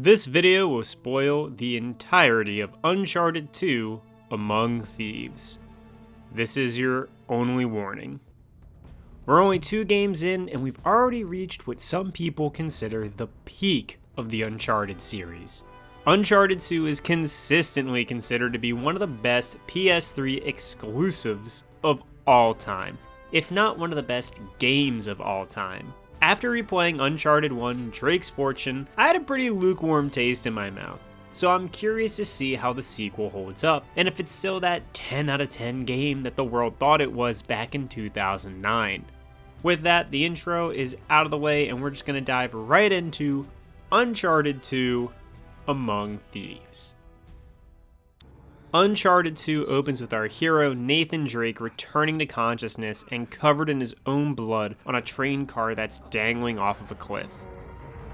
This video will spoil the entirety of Uncharted 2 Among Thieves. This is your only warning. We're only 2 games in and we've already reached what some people consider the peak of the Uncharted series. Uncharted 2 is consistently considered to be one of the best PS3 exclusives of all time, if not one of the best games of all time. After replaying Uncharted 1 Drake's Fortune, I had a pretty lukewarm taste in my mouth, so I'm curious to see how the sequel holds up, and if it's still that 10 out of 10 game that the world thought it was back in 2009. With that, the intro is out of the way, and we're just going to dive right into Uncharted 2 Among Thieves. Uncharted 2 opens with our hero Nathan Drake returning to consciousness and covered in his own blood on a train car that's dangling off of a cliff.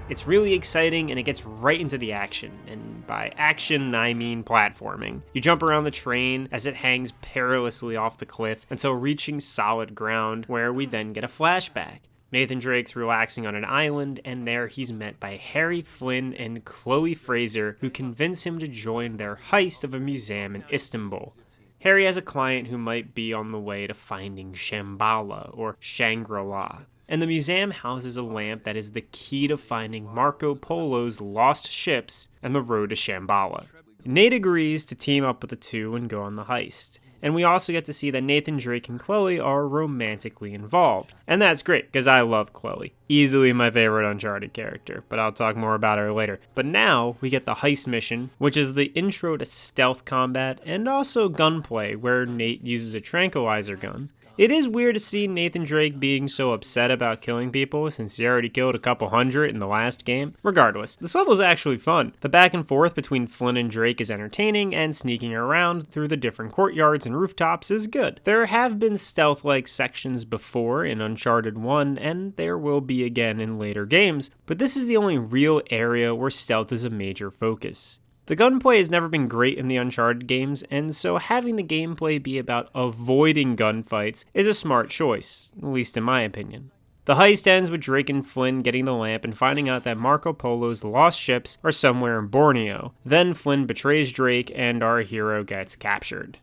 It's really exciting and it gets right into the action, and by action I mean platforming. You jump around the train as it hangs perilously off the cliff until reaching solid ground, where we then get a flashback. Nathan Drake's relaxing on an island, and there he's met by Harry, Flynn, and Chloe Fraser, who convince him to join their heist of a museum in Istanbul. Harry has a client who might be on the way to finding Shambhala, or Shangri-La, and the museum houses a lamp that is the key to finding Marco Polo's lost ships and the road to Shambhala. Nate agrees to team up with the two and go on the heist. And we also get to see that Nathan Drake and Chloe are romantically involved. And that's great, because I love Chloe. Easily my favorite Uncharted character, but I'll talk more about her later. But now, we get the heist mission, which is the intro to stealth combat and also gunplay, where Nate uses a tranquilizer gun. It is weird to see Nathan Drake being so upset about killing people, since he already killed a couple hundred in the last game. Regardless, this level is actually fun. The back and forth between Flynn and Drake is entertaining, and sneaking around through the different courtyards and rooftops is good. There have been stealth-like sections before in Uncharted 1, and there will be again in later games, but this is the only real area where stealth is a major focus. The gunplay has never been great in the Uncharted games, and so having the gameplay be about avoiding gunfights is a smart choice, at least in my opinion. The heist ends with Drake and Flynn getting the lamp and finding out that Marco Polo's lost ships are somewhere in Borneo. Then Flynn betrays Drake and our hero gets captured.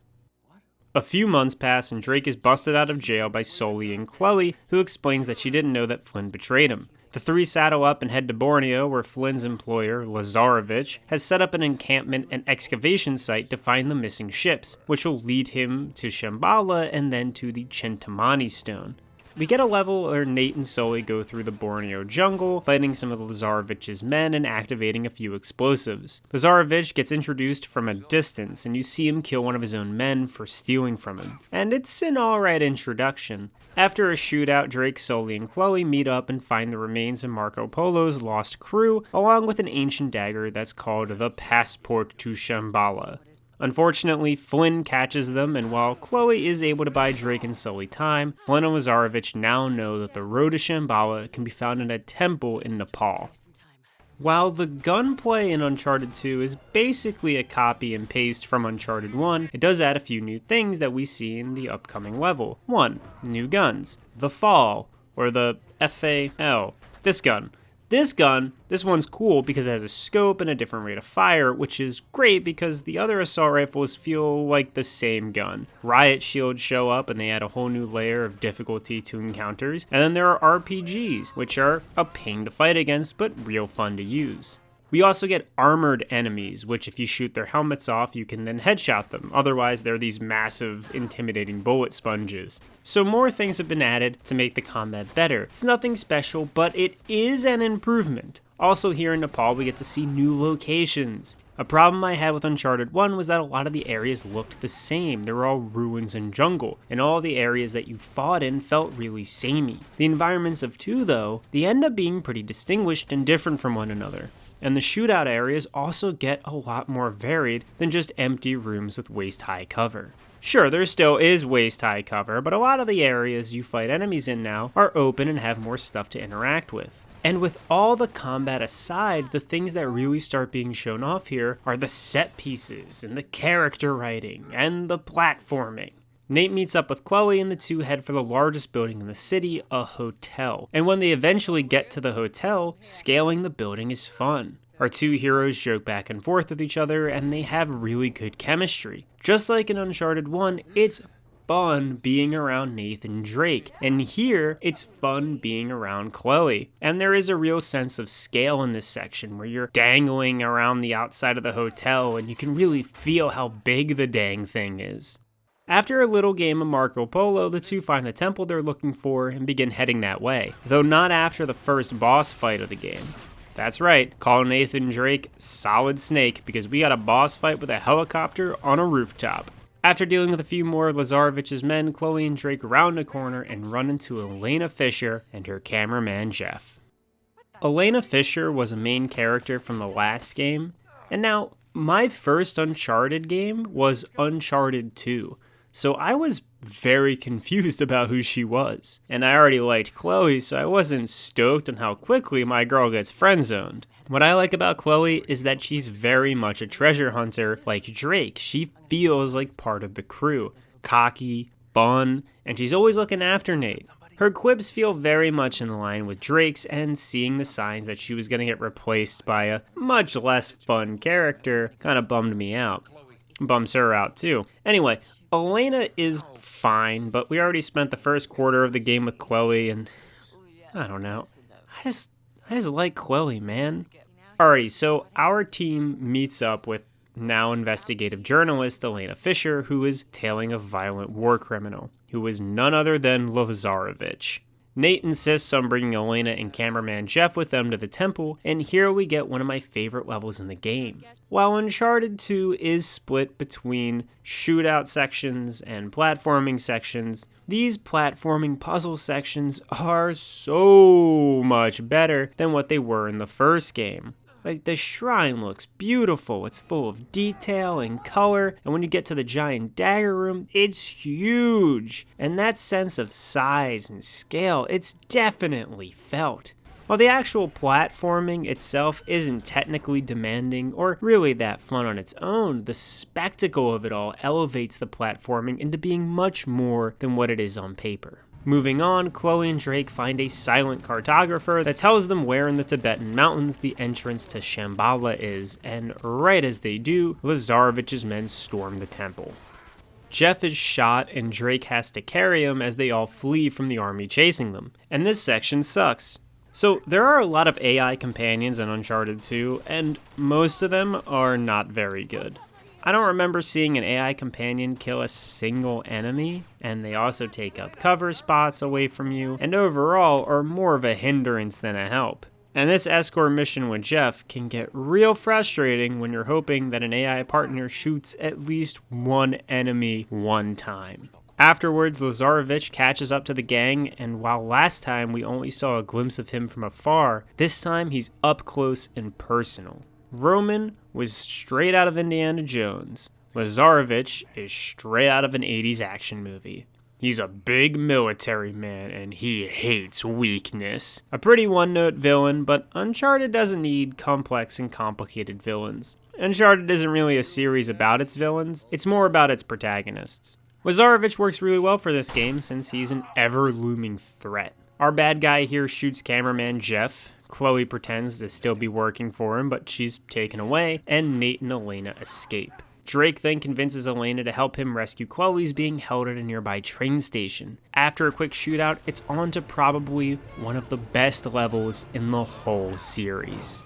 A few months pass and Drake is busted out of jail by Sully and Chloe, who explains that she didn't know that Flynn betrayed him. The three saddle up and head to Borneo, where Flynn's employer, Lazarevich, has set up an encampment and excavation site to find the missing ships, which will lead him to Shambhala and then to the Chentamani Stone. We get a level where Nate and Sully go through the Borneo jungle, fighting some of Lazarevich's men and activating a few explosives. Lazarevich gets introduced from a distance, and you see him kill one of his own men for stealing from him. And it's an alright introduction. After a shootout, Drake, Sully, and Chloe meet up and find the remains of Marco Polo's lost crew, along with an ancient dagger that's called the Passport to Shambhala. Unfortunately, Flynn catches them, and while Chloe is able to buy Drake and Sully time, Flynn and Lazarevich now know that the road to Shambhala can be found in a temple in Nepal. While the gunplay in Uncharted 2 is basically a copy and paste from Uncharted 1, it does add a few new things that we see in the upcoming level. 1. New guns. The FAL, or the FAL. This one's cool because it has a scope and a different rate of fire, which is great because the other assault rifles feel like the same gun. Riot shields show up and they add a whole new layer of difficulty to encounters. And then there are RPGs, which are a pain to fight against but real fun to use. We also get armored enemies, which if you shoot their helmets off, you can then headshot them. Otherwise, they're these massive, intimidating bullet sponges. So more things have been added to make the combat better. It's nothing special, but it is an improvement. Also here in Nepal, we get to see new locations. A problem I had with Uncharted 1 was that a lot of the areas looked the same. They were all ruins and jungle, and all the areas that you fought in felt really samey. The environments of 2, though, they end up being pretty distinguished and different from one another. And the shootout areas also get a lot more varied than just empty rooms with waist-high cover. Sure, there still is waist-high cover, but a lot of the areas you fight enemies in now are open and have more stuff to interact with. And with all the combat aside, the things that really start being shown off here are the set pieces, and the character writing, and the platforming. Nate meets up with Chloe and the two head for the largest building in the city, a hotel. And when they eventually get to the hotel, scaling the building is fun. Our two heroes joke back and forth with each other, and they have really good chemistry. Just like in Uncharted 1, it's fun being around Nathan Drake, and here it's fun being around Chloe. And there is a real sense of scale in this section where you're dangling around the outside of the hotel and you can really feel how big the dang thing is. After a little game of Marco Polo, the two find the temple they're looking for and begin heading that way, though not after the first boss fight of the game. That's right, call Nathan Drake Solid Snake because we got a boss fight with a helicopter on a rooftop. After dealing with a few more of Lazarevich's men, Chloe and Drake round a corner and run into Elena Fisher and her cameraman Jeff. Elena Fisher was a main character from the last game, and now my first Uncharted game was Uncharted 2. So I was very confused about who she was. And I already liked Chloe, so I wasn't stoked on how quickly my girl gets friend-zoned. What I like about Chloe is that she's very much a treasure hunter like Drake. She feels like part of the crew. Cocky, fun, and she's always looking after Nate. Her quips feel very much in line with Drake's, and seeing the signs that she was going to get replaced by a much less fun character kind of bummed me out. Bums her out too. Anyway, Elena is fine, but we already spent the first quarter of the game with Chloe, and I don't know. I just like Chloe, man. Alrighty, so our team meets up with now investigative journalist Elena Fisher, who is tailing a violent war criminal, who is none other than Lazarevich. Nate insists on bringing Elena and cameraman Jeff with them to the temple, and here we get one of my favorite levels in the game. While Uncharted 2 is split between shootout sections and platforming sections, these platforming puzzle sections are so much better than what they were in the first game. Like, the shrine looks beautiful, it's full of detail and color, and when you get to the giant dagger room, it's huge. And that sense of size and scale, it's definitely felt. While the actual platforming itself isn't technically demanding or really that fun on its own, the spectacle of it all elevates the platforming into being much more than what it is on paper. Moving on, Chloe and Drake find a silent cartographer that tells them where in the Tibetan mountains the entrance to Shambhala is, and right as they do, Lazarevich's men storm the temple. Jeff is shot and Drake has to carry him as they all flee from the army chasing them, and this section sucks. So there are a lot of AI companions in Uncharted 2, and most of them are not very good. I don't remember seeing an AI companion kill a single enemy, and they also take up cover spots away from you, and overall are more of a hindrance than a help. And this escort mission with Jeff can get real frustrating when you're hoping that an AI partner shoots at least one enemy one time. Afterwards, Lazarevich catches up to the gang, and while last time we only saw a glimpse of him from afar, this time he's up close and personal. Roman was straight out of Indiana Jones. Lazarevich is straight out of an 80s action movie. He's a big military man and he hates weakness. A pretty one-note villain, but Uncharted doesn't need complex and complicated villains. Uncharted isn't really a series about its villains, it's more about its protagonists. Lazarevich works really well for this game since he's an ever-looming threat. Our bad guy here shoots cameraman Jeff. Chloe pretends to still be working for him, but she's taken away, and Nate and Elena escape. Drake then convinces Elena to help him rescue Chloe's being held at a nearby train station. After a quick shootout, it's on to probably one of the best levels in the whole series.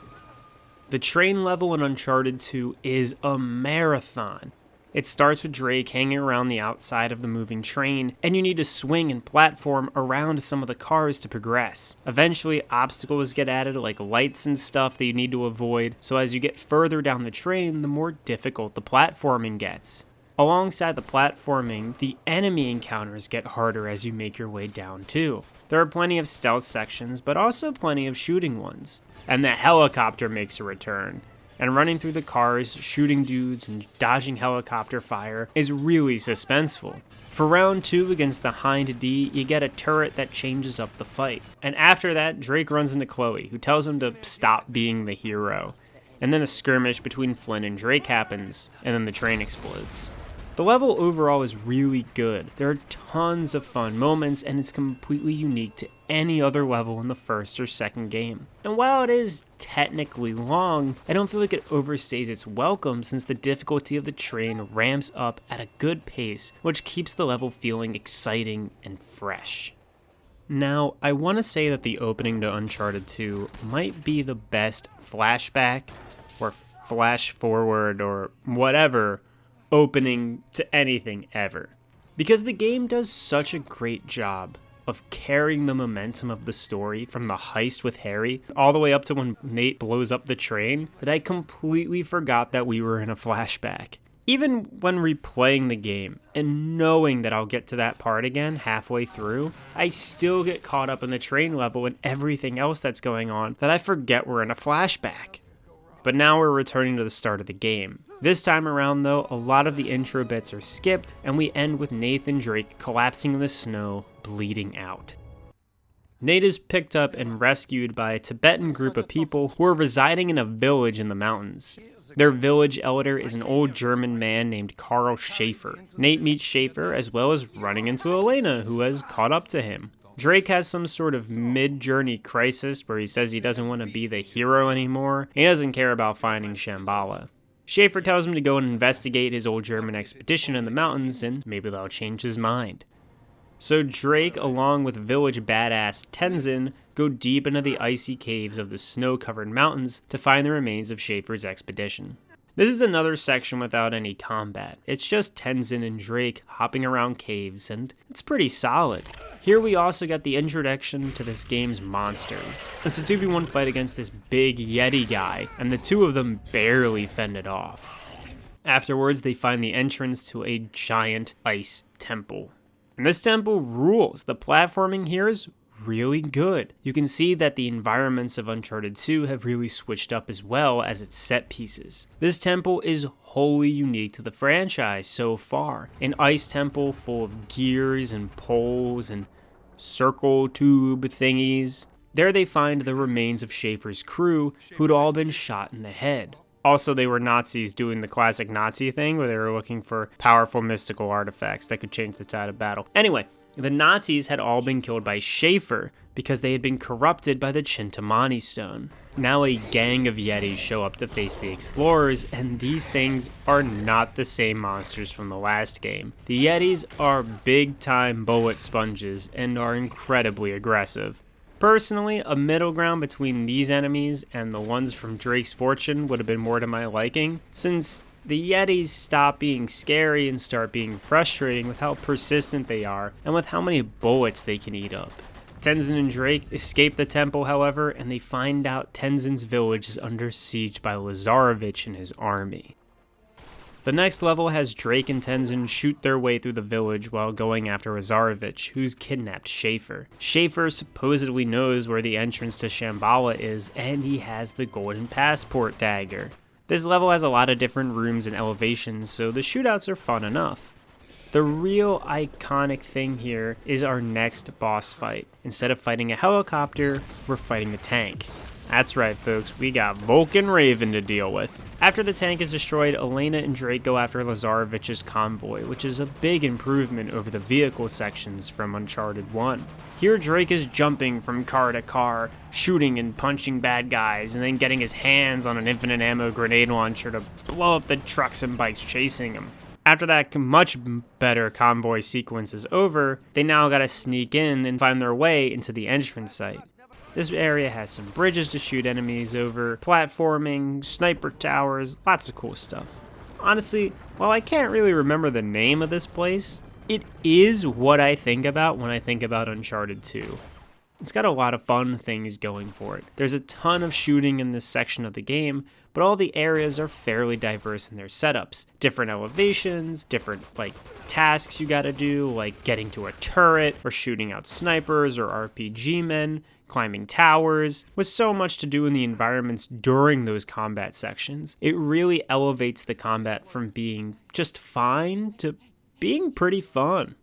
The train level in Uncharted 2 is a marathon. It starts with Drake hanging around the outside of the moving train, and you need to swing and platform around some of the cars to progress. Eventually, obstacles get added like lights and stuff that you need to avoid, so as you get further down the train, the more difficult the platforming gets. Alongside the platforming, the enemy encounters get harder as you make your way down too. There are plenty of stealth sections, but also plenty of shooting ones. And the helicopter makes a return. And running through the cars, shooting dudes, and dodging helicopter fire is really suspenseful. For round 2 against the Hind D, you get a turret that changes up the fight. And after that, Drake runs into Chloe, who tells him to stop being the hero. And then a skirmish between Flynn and Drake happens, and then the train explodes. The level overall is really good. There are tons of fun moments, and it's completely unique to any other level in the first or second game. And while it is technically long, I don't feel like it overstays its welcome, since the difficulty of the train ramps up at a good pace, which keeps the level feeling exciting and fresh. Now, I want to say that the opening to Uncharted 2 might be the best flashback or flash forward or whatever opening to anything ever, because the game does such a great job of carrying the momentum of the story from the heist with Harry all the way up to when Nate blows up the train that I completely forgot that we were in a flashback. Even when replaying the game and knowing that I'll get to that part again halfway through, I still get caught up in the train level and everything else that's going on that I forget we're in a flashback. But now we're returning to the start of the game. This time around though, a lot of the intro bits are skipped, and we end with Nathan Drake collapsing in the snow, bleeding out. Nate is picked up and rescued by a Tibetan group of people who are residing in a village in the mountains. Their village elder is an old German man named Karl Schaefer. Nate meets Schaefer as well as running into Elena, who has caught up to him. Drake has some sort of mid-journey crisis where he says he doesn't want to be the hero anymore, and he doesn't care about finding Shambhala. Schaefer tells him to go and investigate his old German expedition in the mountains, and maybe that'll change his mind. So Drake, along with village badass Tenzin, go deep into the icy caves of the snow-covered mountains to find the remains of Schaefer's expedition. This is another section without any combat. It's just Tenzin and Drake hopping around caves, and it's pretty solid. Here we also get the introduction to this game's monsters. It's a 2v1 fight against this big Yeti guy, and the two of them barely fend it off. Afterwards, they find the entrance to a giant ice temple. And this temple rules. The platforming here is really good. You can see that the environments of Uncharted 2 have really switched up as well as its set pieces. This temple is wholly unique to the franchise so far. An ice temple full of gears and poles and circle tube thingies. There they find the remains of Schaefer's crew, who'd all been shot in the head. Also, they were Nazis doing the classic Nazi thing where they were looking for powerful mystical artifacts that could change the tide of battle. Anyway, the Nazis had all been killed by Schaefer because they had been corrupted by the Chintamani stone. Now a gang of Yetis show up to face the explorers, and these things are not the same monsters from the last game. The Yetis are big-time bullet sponges and are incredibly aggressive. Personally, a middle ground between these enemies and the ones from Drake's Fortune would have been more to my liking, since the Yetis stop being scary and start being frustrating with how persistent they are and with how many bullets they can eat up. Tenzin and Drake escape the temple, however, and they find out Tenzin's village is under siege by Lazarevich and his army. The next level has Drake and Tenzin shoot their way through the village while going after Lazarevich, who's kidnapped Schaefer. Schaefer supposedly knows where the entrance to Shambhala is, and he has the golden passport dagger. This level has a lot of different rooms and elevations, so the shootouts are fun enough. The real iconic thing here is our next boss fight. Instead of fighting a helicopter, we're fighting a tank. That's right, folks, we got Vulcan Raven to deal with. After the tank is destroyed, Elena and Drake go after Lazarevich's convoy, which is a big improvement over the vehicle sections from Uncharted 1. Here Drake is jumping from car to car, shooting and punching bad guys, and then getting his hands on an infinite ammo grenade launcher to blow up the trucks and bikes chasing him. After that much better convoy sequence is over, they now gotta sneak in and find their way into the entrance site. This area has some bridges to shoot enemies over, platforming, sniper towers, lots of cool stuff. Honestly, while I can't really remember the name of this place, it is what I think about when I think about Uncharted 2. It's got a lot of fun things going for it. There's a ton of shooting in this section of the game, but all the areas are fairly diverse in their setups. Different elevations, different tasks you gotta do, like getting to a turret, or shooting out snipers or RPG men, climbing towers. With so much to do in the environments during those combat sections, it really elevates the combat from being just fine to being pretty fun.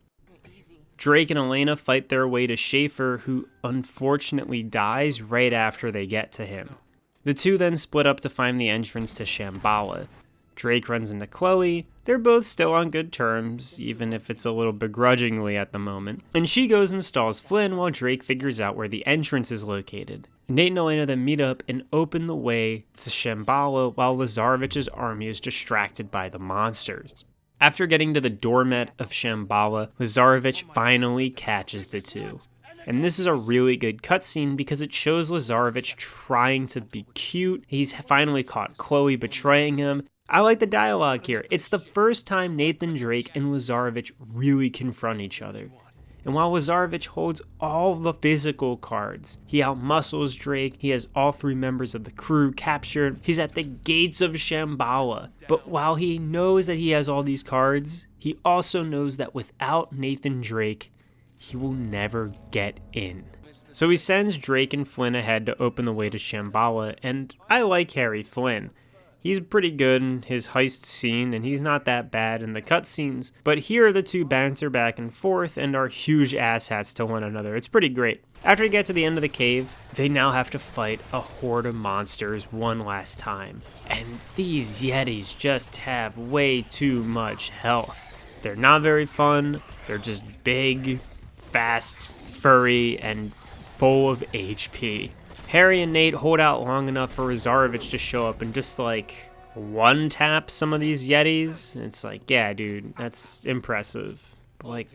Drake and Elena fight their way to Schaefer, who unfortunately dies right after they get to him. The two then split up to find the entrance to Shambhala. Drake runs into Chloe, They're both still on good terms, even if it's a little begrudgingly at the moment. And she goes and stalls Flynn while Drake figures out where the entrance is located. Nate and Elena then meet up and open the way to Shambhala while Lazarevich's army is distracted by the monsters. After getting to the doormat of Shambhala, Lazarevich finally catches the two. And this is a really good cutscene because it shows Lazarevich trying to be cute. He's finally caught Chloe betraying him. I like the dialogue here. It's the first time Nathan Drake and Lazarevich really confront each other. And while Lazarevich holds all the physical cards, he outmuscles Drake, he has all three members of the crew captured, he's at the gates of Shambhala. But while he knows that he has all these cards, he also knows that without Nathan Drake, he will never get in. So he sends Drake and Flynn ahead to open the way to Shambhala, and I like Harry Flynn. He's pretty good in his heist scene, and he's not that bad in the cutscenes, but here the two banter back and forth and are huge asshats to one another. It's pretty great. After they get to the end of the cave, they now have to fight a horde of monsters one last time. And these Yetis just have way too much health. They're not very fun, they're just big, fast, furry, and full of HP. Harry and Nate hold out long enough for Lazarevich to show up and just like one tap some of these Yetis. It's like, yeah, dude, that's impressive. But like,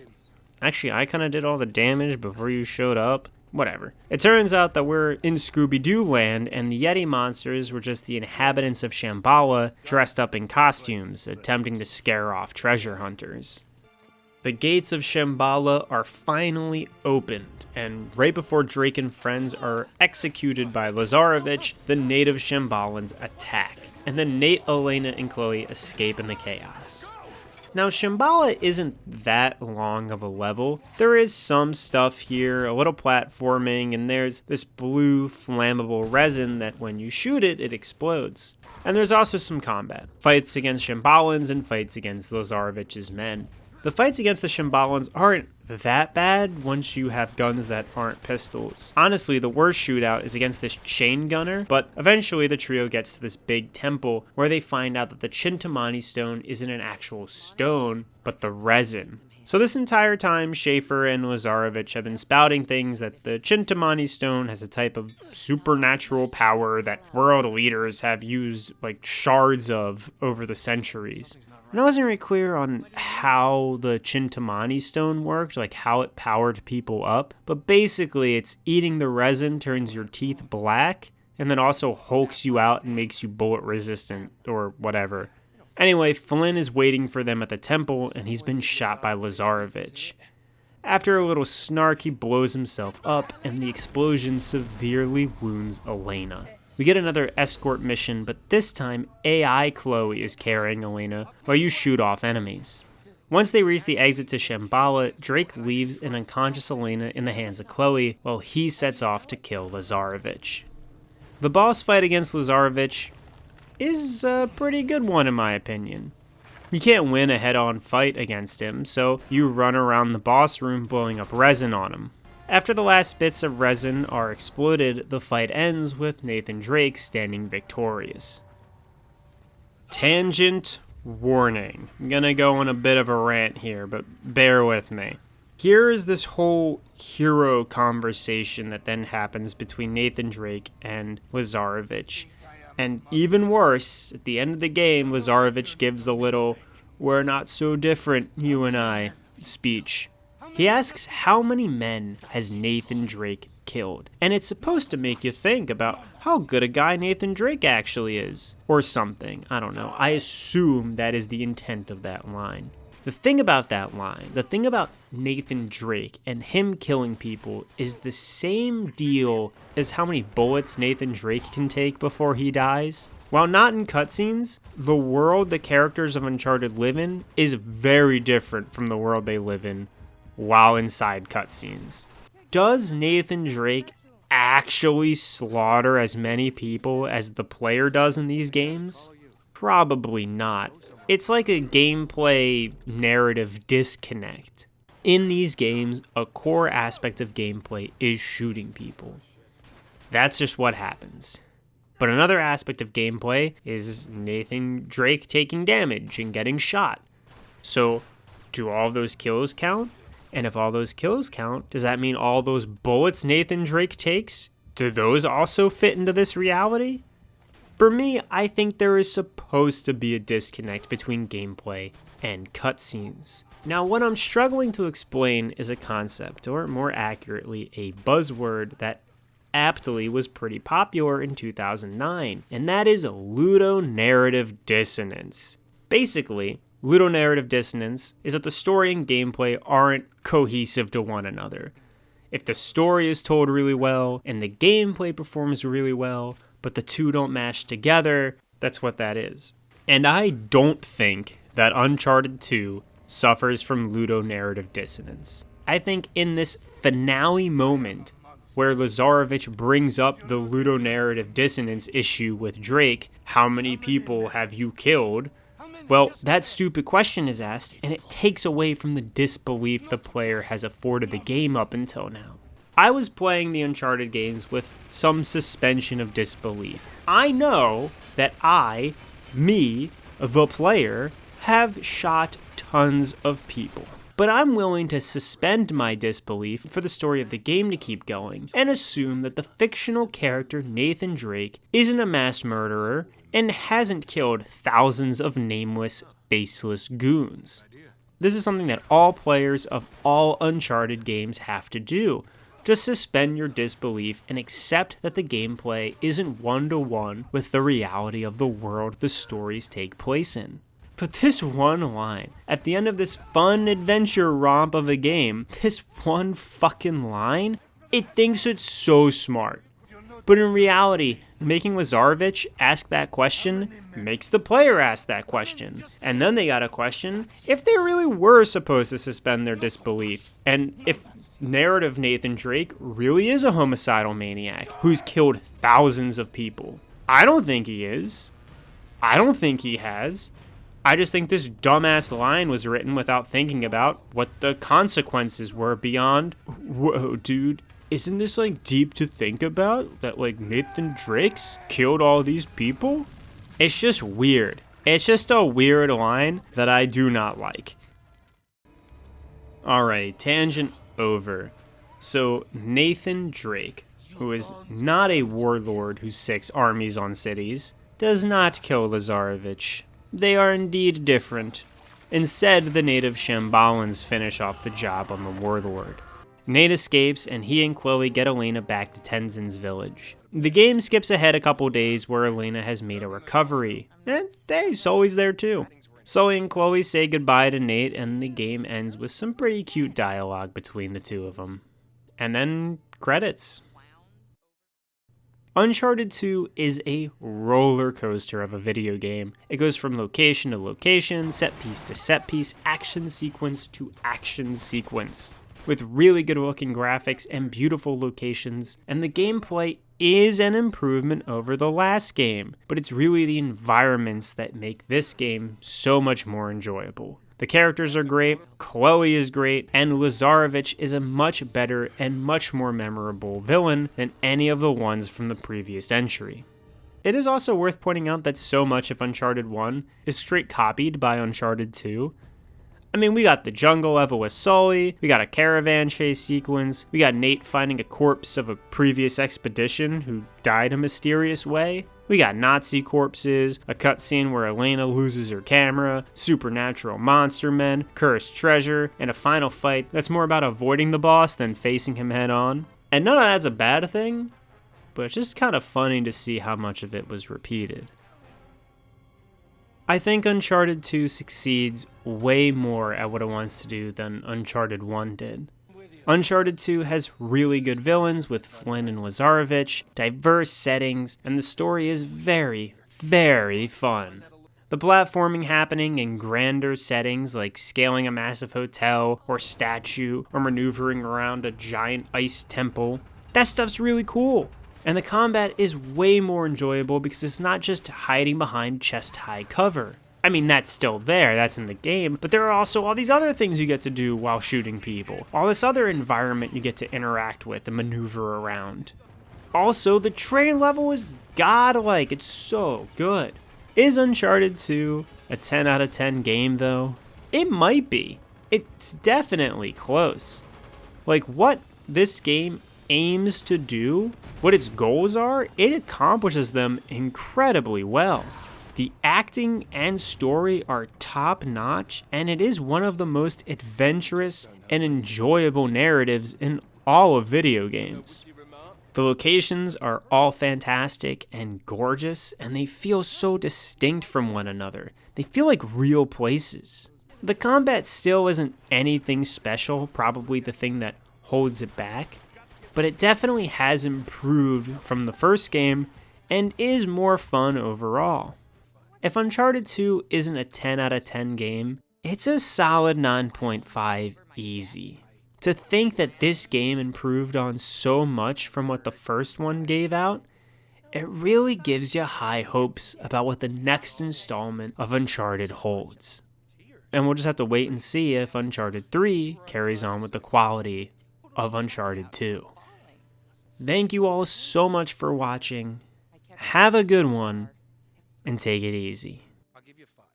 actually, I kind of did all the damage before you showed up. Whatever. It turns out that we're in Scooby-Doo land and the Yeti monsters were just the inhabitants of Shambhala dressed up in costumes, attempting to scare off treasure hunters. The gates of Shambhala are finally opened, and right before Drake and friends are executed by Lazarevich, the native Shambhalans attack, and then Nate, Elena, and Chloe escape in the chaos. Now, Shambhala isn't that long of a level. There is some stuff here, a little platforming, and there's this blue flammable resin that when you shoot it, it explodes. And there's also some combat. Fights against Shambhalans and fights against Lazarevich's men. The fights against the Shambhalans aren't that bad once you have guns that aren't pistols. Honestly, the worst shootout is against this chain gunner, but eventually the trio gets to this big temple where they find out that the Chintamani stone isn't an actual stone, but the resin. So this entire time, Schaefer and Lazarevich have been spouting things that the Chintamani stone has a type of supernatural power that world leaders have used like shards of over the centuries. And I wasn't really clear on how the Chintamani stone worked, like how it powered people up. But basically, it's eating the resin turns your teeth black, and then also hulks you out and makes you bullet resistant, or whatever. Anyway, Flynn is waiting for them at the temple, and he's been shot by Lazarevich. After a little snark, he blows himself up, and the explosion severely wounds Elena. We get another escort mission, but this time, AI Chloe is carrying Elena while you shoot off enemies. Once they reach the exit to Shambhala, Drake leaves an unconscious Elena in the hands of Chloe while he sets off to kill Lazarevich. The boss fight against Lazarevich is a pretty good one in my opinion. You can't win a head-on fight against him, so you run around the boss room blowing up resin on him. After the last bits of resin are exploded, the fight ends with Nathan Drake standing victorious. Tangent warning. I'm gonna go on a bit of a rant here, but bear with me. Here is this whole hero conversation that then happens between Nathan Drake and Lazarevich. And even worse, at the end of the game, Lazarevich gives a little, "We're not so different, you and I," speech. He asks how many men has Nathan Drake killed, and it's supposed to make you think about how good a guy Nathan Drake actually is, or something, I don't know. I assume that is the intent of that line. The thing about that line, the thing about Nathan Drake and him killing people is the same deal as how many bullets Nathan Drake can take before he dies. While not in cutscenes, the world the characters of Uncharted live in is very different from the world they live in while inside cutscenes. Does Nathan Drake actually slaughter as many people as the player does in these games? Probably not. It's like a gameplay narrative disconnect. In these games, a core aspect of gameplay is shooting people. That's just what happens. But another aspect of gameplay is Nathan Drake taking damage and getting shot. So, do all those kills count? And if all those kills count, does that mean all those bullets Nathan Drake takes, do those also fit into this reality? For me, I think there is supposed to be a disconnect between gameplay and cutscenes. Now, what I'm struggling to explain is a concept, or more accurately, a buzzword that aptly was pretty popular in 2009, and that is ludonarrative dissonance. Basically, ludonarrative dissonance is that the story and gameplay aren't cohesive to one another. If the story is told really well and the gameplay performs really well, but the two don't match together, that's what that is. And I don't think that Uncharted 2 suffers from ludonarrative dissonance. I think in this finale moment, where Lazarevich brings up the ludonarrative dissonance issue with Drake, how many people have you killed? Well, that stupid question is asked, and it takes away from the disbelief the player has afforded the game up until now. I was playing the Uncharted games with some suspension of disbelief. I know that me, the player, have shot tons of people. But I'm willing to suspend my disbelief for the story of the game to keep going and assume that the fictional character Nathan Drake isn't a mass murderer and hasn't killed thousands of nameless, faceless goons. This is something that all players of all Uncharted games have to do. Just suspend your disbelief and accept that the gameplay isn't one-to-one with the reality of the world the stories take place in. But this one line, at the end of this fun adventure romp of a game, this one fucking line, it thinks it's so smart. But in reality, making Lazarevich ask that question makes the player ask that question. And then they gotta question if they really were supposed to suspend their disbelief. And if narrative Nathan Drake really is a homicidal maniac who's killed thousands of people. I don't think he is. I don't think he has. I just think this dumbass line was written without thinking about what the consequences were beyond, whoa, dude, isn't this like deep to think about? That like Nathan Drake's killed all these people? It's just weird. It's just a weird line that I do not like. Alright, tangent over. So Nathan Drake, who is not a warlord who sics armies on cities, does not kill Lazarevich. They are indeed different. Instead, the native Shambalans finish off the job on the warlord. Nate escapes, and he and Chloe get Elena back to Tenzin's village. The game skips ahead a couple days where Elena has made a recovery, and hey, Sully's there too. Sully and Chloe say goodbye to Nate, and the game ends with some pretty cute dialogue between the two of them. And then, credits. Uncharted 2 is a roller coaster of a video game. It goes from location to location, set piece to set piece, action sequence to action sequence, with really good looking graphics and beautiful locations, and the gameplay is an improvement over the last game, but it's really the environments that make this game so much more enjoyable. The characters are great, Chloe is great, and Lazarevich is a much better and much more memorable villain than any of the ones from the previous entry. It is also worth pointing out that so much of Uncharted 1 is straight copied by Uncharted 2. I mean, we got the jungle level with Sully, we got a caravan chase sequence, we got Nate finding a corpse of a previous expedition who died a mysterious way, we got Nazi corpses, a cutscene where Elena loses her camera, supernatural monster men, cursed treasure, and a final fight that's more about avoiding the boss than facing him head on. And none of that's a bad thing, but it's just kind of funny to see how much of it was repeated. I think Uncharted 2 succeeds way more at what it wants to do than Uncharted 1 did. Uncharted 2 has really good villains with Flynn and Lazarevich, diverse settings, and the story is very, very fun. The platforming happening in grander settings like scaling a massive hotel or statue or maneuvering around a giant ice temple, that stuff's really cool. And the combat is way more enjoyable because it's not just hiding behind chest-high cover. I mean, that's still there, that's in the game, but there are also all these other things you get to do while shooting people. All this other environment you get to interact with and maneuver around. Also, the train level is godlike. It's so good. Is Uncharted 2 a 10 out of 10 game though? It might be. It's definitely close. Like what this game aims to do, what its goals are, it accomplishes them incredibly well. The acting and story are top notch, and it is one of the most adventurous and enjoyable narratives in all of video games. The locations are all fantastic and gorgeous, and they feel so distinct from one another. They feel like real places. The combat still isn't anything special, probably the thing that holds it back, but it definitely has improved from the first game and is more fun overall. If Uncharted 2 isn't a 10 out of 10 game, it's a solid 9.5 easy. To think that this game improved on so much from what the first one gave out, it really gives you high hopes about what the next installment of Uncharted holds. And we'll just have to wait and see if Uncharted 3 carries on with the quality of Uncharted 2. Thank you all so much for watching. Have a good one, and take it easy. I'll give you 5.